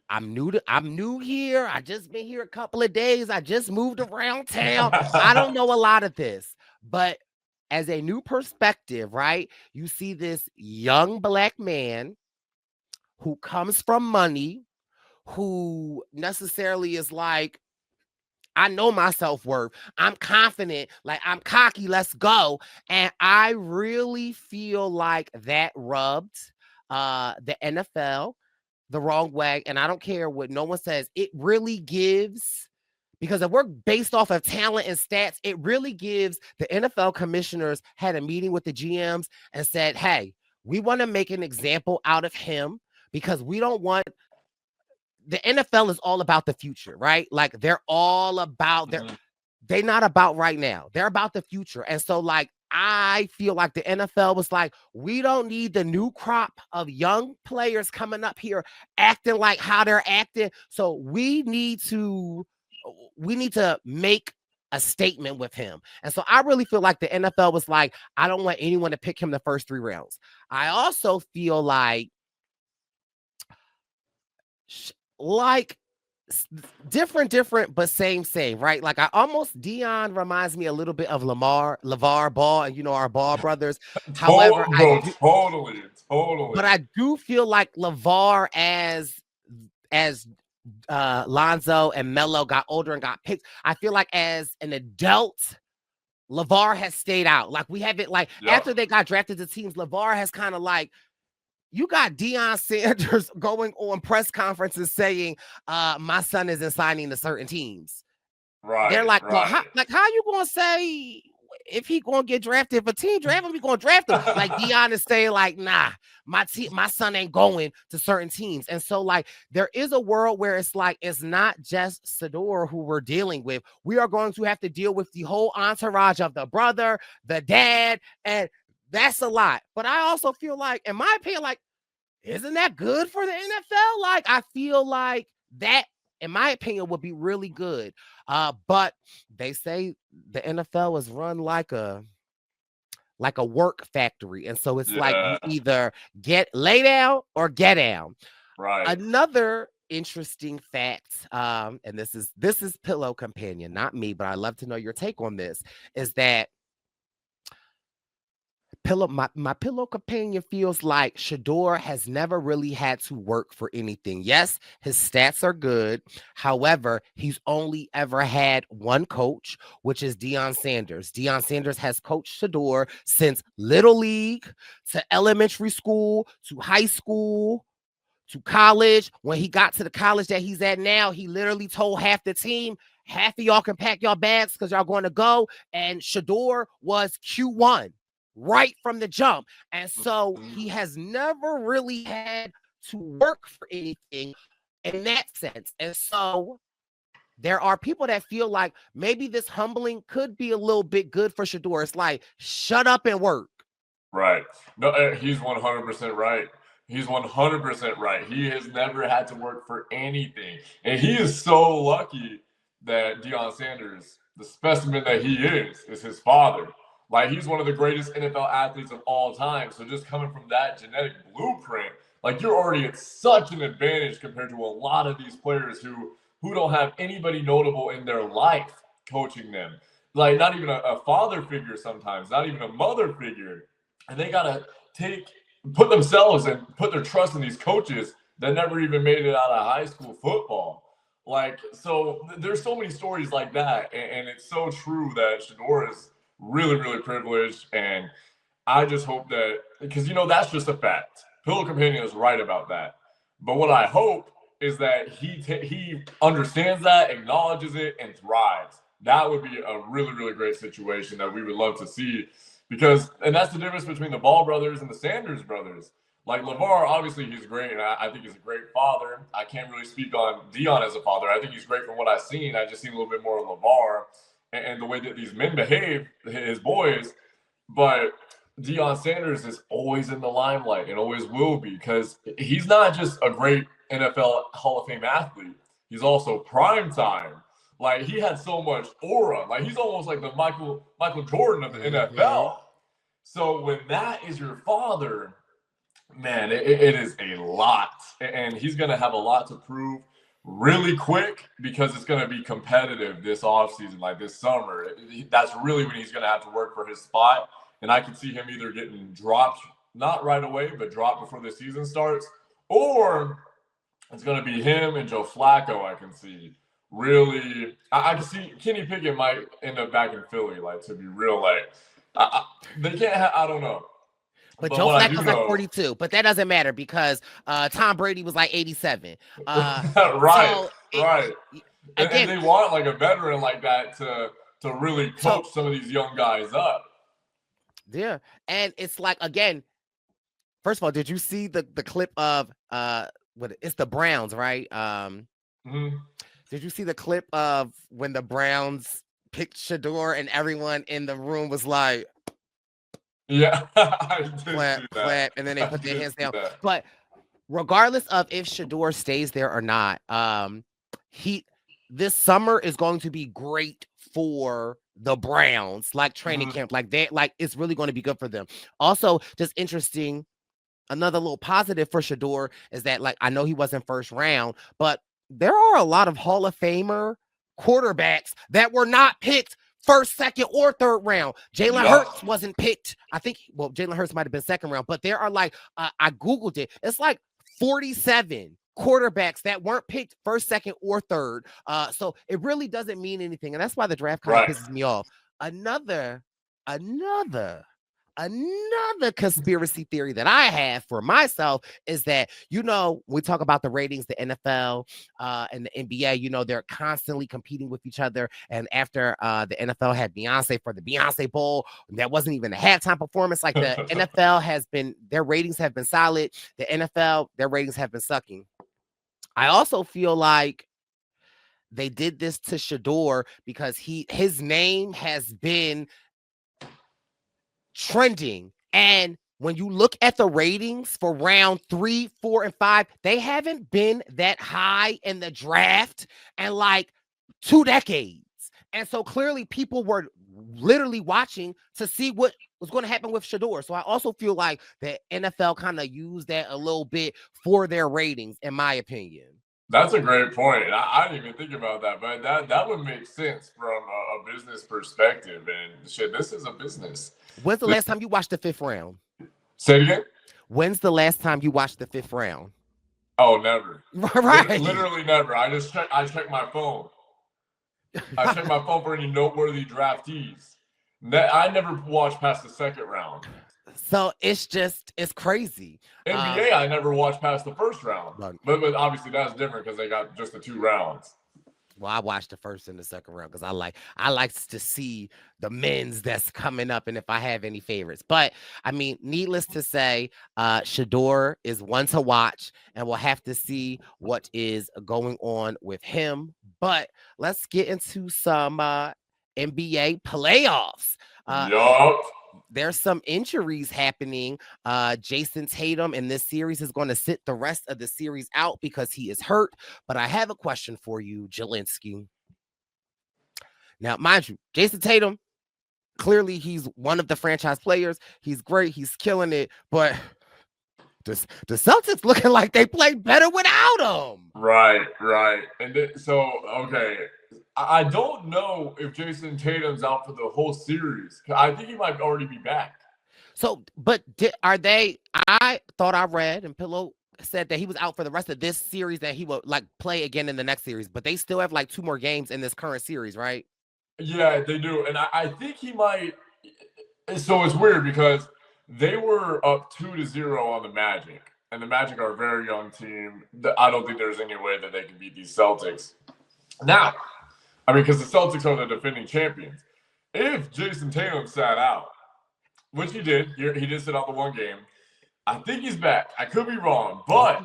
I'm new here. I just been here a couple of days. I just moved around town. I don't know a lot of this, but as a new perspective, right? You see this young Black man who comes from money, who necessarily is like, I know my self-worth. I'm confident. Like, I'm cocky. Let's go. And I really feel like that rubbed the NFL the wrong way. And I don't care what no one says. It really gives, because if we're based off of talent and stats, it really gives. The NFL commissioners had a meeting with the GMs and said, hey, we want to make an example out of him, because we don't want the NFL is all about the future, right? Like they're all about they're not about right now. They're about the future. And so like I feel like the NFL was like, we don't need the new crop of young players coming up here acting like how they're acting. So we need to make a statement with him. And so I really feel like the NFL was like, I don't want anyone to pick him the first 3 rounds. I also feel like like different, but same, right? Like I almost Dion reminds me a little bit of LeVar Ball, and our Ball brothers. However, Totally. But I do feel like LeVar as Lonzo and Melo got older and got picked. I feel like as an adult, LeVar has stayed out. Like we haven't after they got drafted to teams, LeVar has kind of like. You got Deion Sanders going on press conferences saying, my son isn't signing to certain teams. Right. They're like, well, how you going to say if he going to get drafted? If a team draft him, we going to draft him. Like Deion is saying like, nah, my son ain't going to certain teams. And so like, there is a world where it's like, it's not just Shedeur who we're dealing with. We are going to have to deal with the whole entourage of the brother, the dad, and that's a lot. But I also feel like, in my opinion, like, isn't that good for the NFL? Like, I feel like that, in my opinion, would be really good. But they say the NFL is run like a work factory. And so it's like you either lay down or get down. Right. Another interesting fact, and this is Pillow Companion, not me, but I'd love to know your take on this, is that my pillow companion feels like Shedeur has never really had to work for anything. Yes, his stats are good. However, he's only ever had one coach, which is Deion Sanders. Deion Sanders has coached Shedeur since Little League to elementary school to high school to college. When he got to the college that he's at now, he literally told half the team, half of y'all can pack your bags because y'all going to go. And Shedeur was Q1. Right from the jump. And so he has never really had to work for anything in that sense. And so there are people that feel like maybe this humbling could be a little bit good for Shedeur. It's like, shut up and work. Right. No, he's 100% right. He's 100% right. He has never had to work for anything. And he is so lucky that Deion Sanders, the specimen that he is his father. Like, he's one of the greatest NFL athletes of all time. So just coming from that genetic blueprint, like, you're already at such an advantage compared to a lot of these players who don't have anybody notable in their life coaching them. Like, not even a father figure sometimes, not even a mother figure. And they got to put themselves and put their trust in these coaches that never even made it out of high school football. Like, so there's so many stories like that. And it's so true that Shedeur is really, really privileged. And I just hope that, because, that's just a fact. Pillow Companion is right about that. But what I hope is that he understands that, acknowledges it, and thrives. That would be a really, really great situation that we would love to see. And that's the difference between the Ball brothers and the Sanders brothers. Like, LeVar, obviously he's great, and I think he's a great father. I can't really speak on Deion as a father. I think he's great from what I've seen. I just seen a little bit more of LeVar and the way that these men behave, his boys. But Deion Sanders is always in the limelight and always will be, because he's not just a great NFL Hall of Fame athlete. He's also prime time. Like, he had so much aura. Like, he's almost like the Michael Jordan of the NFL. So when that is your father, man, it is a lot. And he's going to have a lot to prove really quick, because it's going to be competitive this offseason, like this summer. That's really when he's going to have to work for his spot. And I can see him either getting dropped, not right away, but dropped before the season starts, or it's going to be him and Joe Flacco. I can see really, I can see Kenny Pickett might end up back in Philly, like, to be real. Like, they can't have, I don't know. But Joe Flacco's like 42, but that doesn't matter because Tom Brady was like 87. Right. And they want like a veteran like that to really coach some of these young guys up. Yeah, and it's like, again, first of all, did you see the clip of it's the Browns, right? Mm-hmm. Did you see the clip of when the Browns picked Shedeur and everyone in the room was like, Yeah, I did clap, see that. clap, and then they I put their did hands see down. that. But regardless of if Shedeur stays there or not, he this summer is going to be great for the Browns, like training Mhm. camp, like it's really going to be good for them. Also, just interesting, another little positive for Shedeur is that, like, I know he wasn't first round, but there are a lot of Hall of Famer quarterbacks that were not picked first, second, or third round. Jalen Yup. Hurts wasn't picked. I think, well, Jalen Hurts might have been second round, but there are like, I Googled it. It's like 47 quarterbacks that weren't picked first, second, or third. So it really doesn't mean anything. And that's why the draft kind of Right. pisses me off. Another, another Another conspiracy theory that I have for myself is that, we talk about the ratings, the NFL and the NBA, they're constantly competing with each other. And after the NFL had Beyonce for the Beyonce Bowl, that wasn't even a halftime performance. Like, the NFL their ratings have been solid. The NFL, their ratings have been sucking. I also feel like they did this to Shedeur because his name has been trending. And when you look at the ratings for round 3, 4, and 5, they haven't been that high in the draft in like 2 decades. And so clearly people were literally watching to see what was going to happen with Shedeur. So I also feel like the NFL kind of used that a little bit for their ratings, in my opinion. That's a great point. I didn't even think about that, but that would make sense from a business perspective. And shit, this is a business. When's the last time you watched the 5th round? Say it again. When's the last time you watched the 5th round? Oh, never. Right. Literally never. I check my phone. I check my phone for any noteworthy draftees. I never watched past the 2nd round. So it's crazy. NBA, I never watched past the 1st round. But obviously that's different because they got just the 2 rounds. Well, I watched the 1st and the 2nd round because I like to see the men's that's coming up and if I have any favorites. But I mean, needless to say, Shedeur is one to watch, and we'll have to see what is going on with him. But let's get into some NBA playoffs. Yup. There's some injuries happening. Jason Tatum in this series is going to sit the rest of the series out because he is hurt. But I have a question for you, Jelinsky. Now, mind you, Jason Tatum, clearly he's one of the franchise players. He's great. He's killing it. But the Celtics looking like they played better without him. Right. And okay. I don't know if Jason Tatum's out for the whole series. I think he might already be back. So, but I thought I read, and Pillow said that he was out for the rest of this series, that he will like play again in the next series, but they still have like 2 more games in this current series, right? Yeah, they do. And I think he might. So it's weird because they were up 2-0 on the Magic, and the Magic are a very young team. I don't think there's any way that they can beat these Celtics. Now, I mean, because the Celtics are the defending champions. If Jason Tatum sat out, which he did sit out the 1 game, I think he's back. I could be wrong, but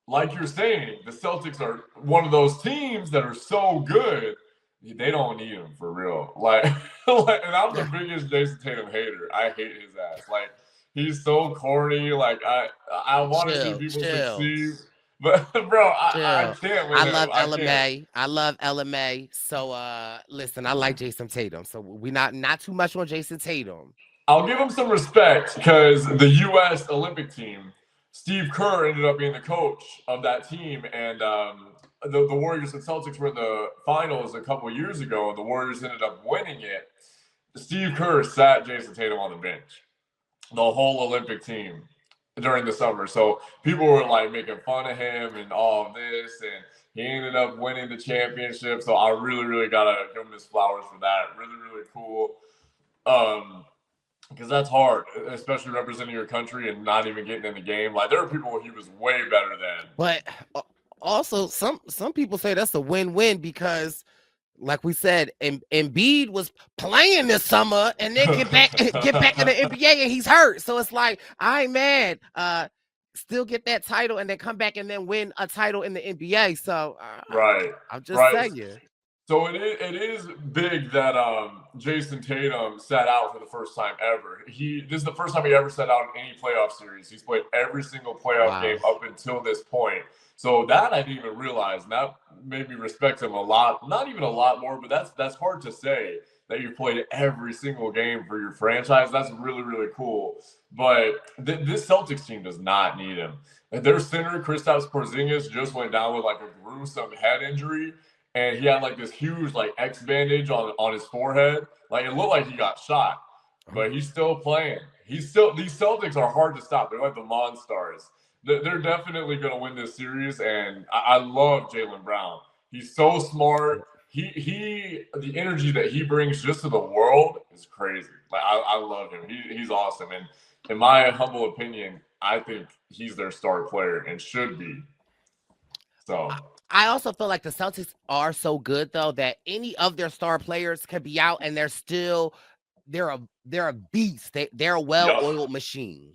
like you're saying, the Celtics are one of those teams that are so good, they don't need him for real. Like and I'm the biggest Jason Tatum hater. I hate his ass. Like, he's so corny. Like, I want to see people succeed. But bro, I can't with him. I love LMA. So listen, I like Jason Tatum. So we not too much on Jason Tatum. I'll give him some respect because the U.S. Olympic team, Steve Kerr ended up being the coach of that team, and the Warriors and Celtics were in the finals a couple of years ago, and the Warriors ended up winning it. Steve Kerr sat Jason Tatum on the bench, the whole Olympic team, during the summer. So people were like making fun of him and all of this, and he ended up winning the championship. So I really, really gotta give him his flowers for that. Really, really cool. Because that's hard, especially representing your country and not even getting in the game. Like, there are people he was way better than. But also, some people say that's a win-win because, like we said, Embiid was playing this summer and then get back in the NBA and he's hurt. So it's like, I ain't mad. still get that title and then come back and then win a title in the NBA. So Right. I'm just Right. saying. So it is big that Jason Tatum sat out for the first time ever. This is the first time he ever sat out in any playoff series. He's played every single playoff game Wow. up until this point. So that I didn't even realize. And that made me respect him a lot. Not even a lot more, but that's hard to say that you played every single game for your franchise. That's really, really cool. But this Celtics team does not need him. Their center, Kristaps Porzingis, just went down with like a gruesome head injury, and he had like this huge like X bandage on his forehead. Like it looked like he got shot, but he's still playing. These Celtics are hard to stop. They're like the Monstars. They're definitely going to win this series, and I love Jaylen Brown. He's so smart. The energy that he brings just to the world is crazy. Like I love him. He's awesome, and in my humble opinion, I think he's their star player and should be. So I also feel like the Celtics are so good though that any of their star players can be out and they're a beast. They're a well-oiled machine.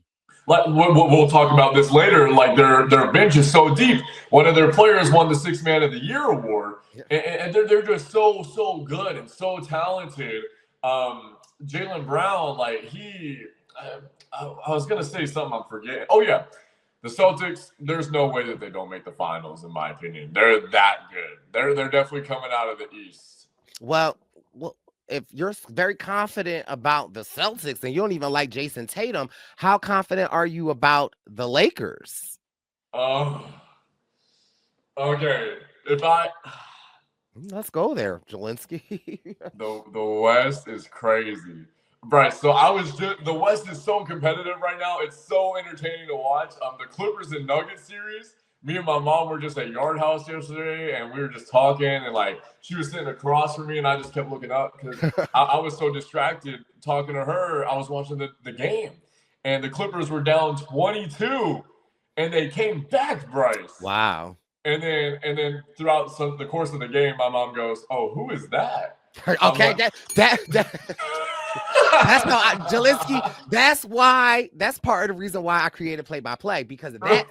Like we'll talk about this later. Like their bench is so deep. One of their players won the Sixth Man of the Year award, and they're just so good and so talented. Jaylen Brown, like I was gonna say something I'm forgetting. Oh yeah, the Celtics. There's no way that they don't make the finals, in my opinion. They're that good. They're definitely coming out of the East. Well, if you're very confident about the Celtics and you don't even like Jason Tatum, how confident are you about the Lakers? Okay. Let's go there, Jelinsky. The West is crazy. Right, so the West is so competitive right now. It's so entertaining to watch. The Clippers and Nuggets series. Me and my mom were just at Yard House yesterday, and we were just talking, and like she was sitting across from me, and I just kept looking up because I was so distracted talking to her. I was watching the game, and the Clippers were down 22, and they came back, Brice. Wow. And then throughout the course of the game, my mom goes, "Oh, who is that?" Okay, that's how Jelinsky. That's part of the reason why I created play-by-play, because that's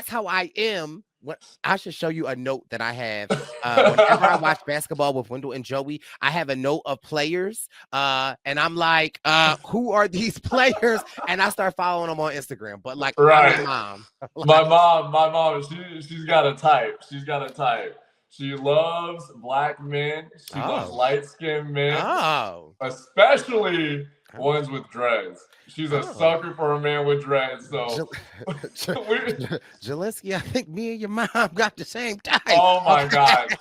how I am. What I should show you a note that I have whenever I watch basketball with Wendell and Joey. I have a note of players, and I'm like, who are these players? And I start following them on Instagram. But like, right, my mom, my mom, she's got a type. She's got a type. She loves black men. She loves light-skinned men, especially ones with dreads. She's a sucker for a man with dreads. So, Jelinsky, I think me and your mom got the same type. Oh my God!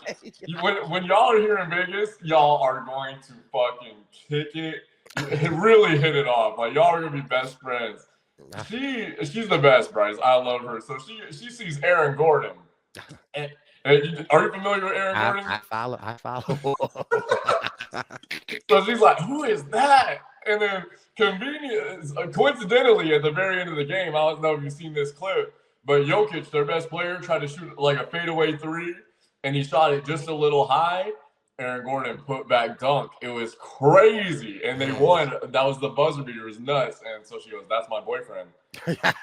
When y'all are here in Vegas, y'all are going to fucking kick it. Really hit it off. Like y'all are gonna be best friends. She's the best, Brice. I love her. So she sees Aaron Gordon. And are you familiar with Aaron Gordon? I follow. So she's like, "Who is that?" And then coincidentally, at the very end of the game, I don't know if you've seen this clip, but Jokic, their best player, tried to shoot like a fadeaway three, and he shot it just a little high. Aaron Gordon put back dunk. It was crazy, and they won. That was the buzzer beater. It was nuts. And so she goes, "That's my boyfriend." I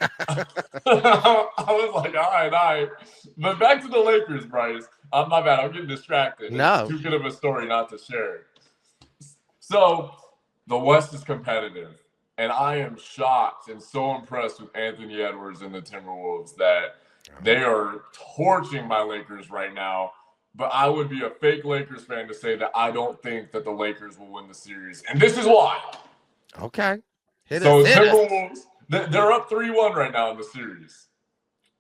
was like, all right. But back to the Lakers, Brice. My bad. I'm getting distracted. No. It's too good of a story not to share. So the West is competitive, and I am shocked and so impressed with Anthony Edwards and the Timberwolves that they are torching my Lakers right now. But I would be a fake Lakers fan to say that I don't think that the Lakers will win the series. And this is why. Okay. Timberwolves, they're up 3-1 right now in the series.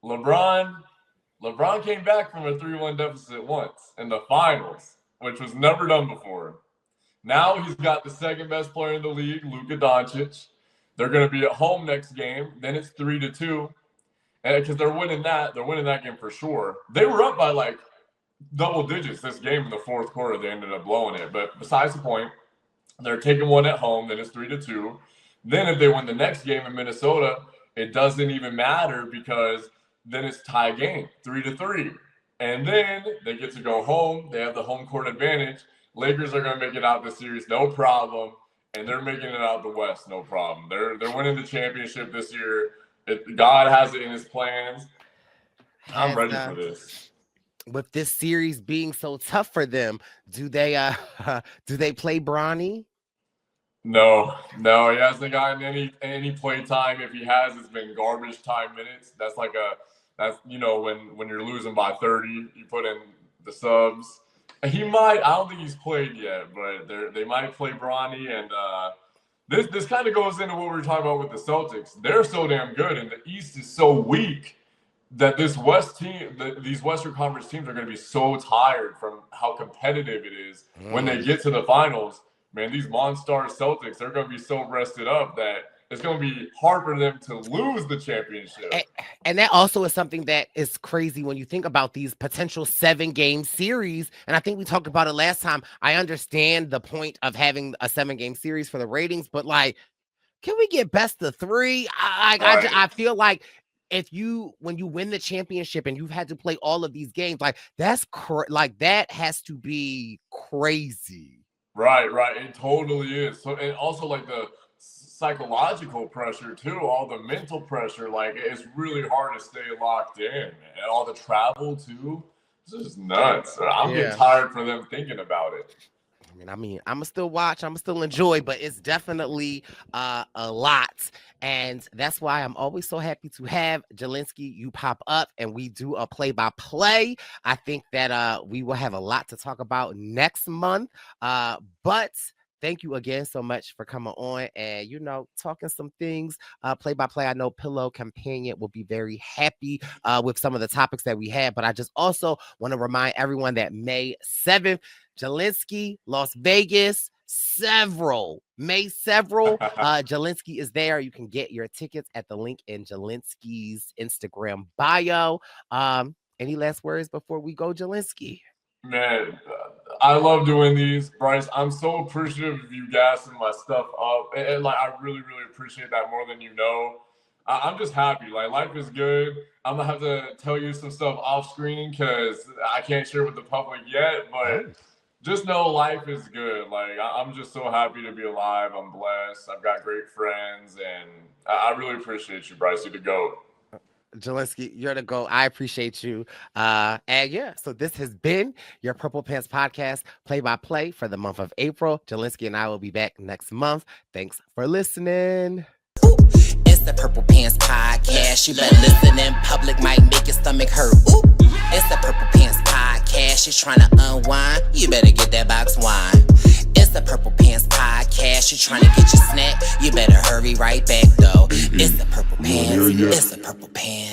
LeBron came back from a 3-1 deficit once in the finals, which was never done before. Now he's got the second best player in the league, Luka Doncic. They're going to be at home next game. Then it's 3-2. And because they're winning that game for sure. They were up by like double digits this game in the fourth quarter. They ended up blowing it. But besides the point, they're taking one at home. Then it's 3-2. Then if they win the next game in Minnesota, it doesn't even matter because then it's tie game, 3-3. And then they get to go home. They have the home court advantage. Lakers are going to make it out the series, no problem. And they're making it out the West, no problem. They're winning the championship this year. God has it in his plans. I'm ready Has, for this. with this series being so tough for them, do they play Bronny? No, he hasn't gotten any play time. If he has, it's been garbage time minutes. That's when you're losing by 30, you put in the subs. He might. I don't think he's played yet, but they might play Bronny. And this kind of goes into what we were talking about with the Celtics. They're so damn good, and the East is so weak that these Western Conference teams are going to be so tired from how competitive it is when they get to the finals. Man, these Monster Celtics, they're going to be so rested up that it's going to be hard for them to lose the championship. And that also is something that is crazy when you think about these potential 7-game series. And I think we talked about it last time. I understand the point of having a 7-game series for the ratings, but like, can we get best of 3? I feel like when you win the championship and you've had to play all of these games, like that has to be crazy. Right. It totally is. So, and also like the psychological pressure too, all the mental pressure. Like it's really hard to stay locked in, and all the travel too. This is nuts. I'm getting tired for them thinking about it. I mean, I'm gonna still watch, I'm gonna still enjoy, but it's definitely a lot. And that's why I'm always so happy to have Jelinsky, you pop up and we do a play-by-play. I think that we will have a lot to talk about next month. But thank you again so much for coming on and, talking some things play-by-play. I know Pillow Companion will be very happy with some of the topics that we had, but I just also want to remind everyone that May 7th, Jelinsky, Las Vegas, May several. Jelinsky is there. You can get your tickets at the link in Jelinsky's Instagram bio. Any last words before we go, Jelinsky? Man, I love doing these, Brice. I'm so appreciative of you gassing my stuff up. And like, I really, really appreciate that more than you know. I'm just happy. Like, life is good. I'm going to have to tell you some stuff off screen because I can't share with the public yet. But just know life is good. Like, I'm just so happy to be alive. I'm blessed. I've got great friends. And I really appreciate you, Brice. You're the GOAT. Jelinsky, you're the GOAT. I appreciate you. And yeah, so this has been your Purple Pants Podcast play-by-play for the month of April. Jelinsky and I will be back next month. Thanks for listening. It's the Purple Pants Podcast. You better listen in public, might make your stomach hurt. Ooh. It's the Purple Pants Podcast. You're trying to unwind, you better get that box wine. It's the Purple Pants Podcast. You're trying to get your snack, you better hurry right back though. It's the Purple Pants. It's the Purple Pants.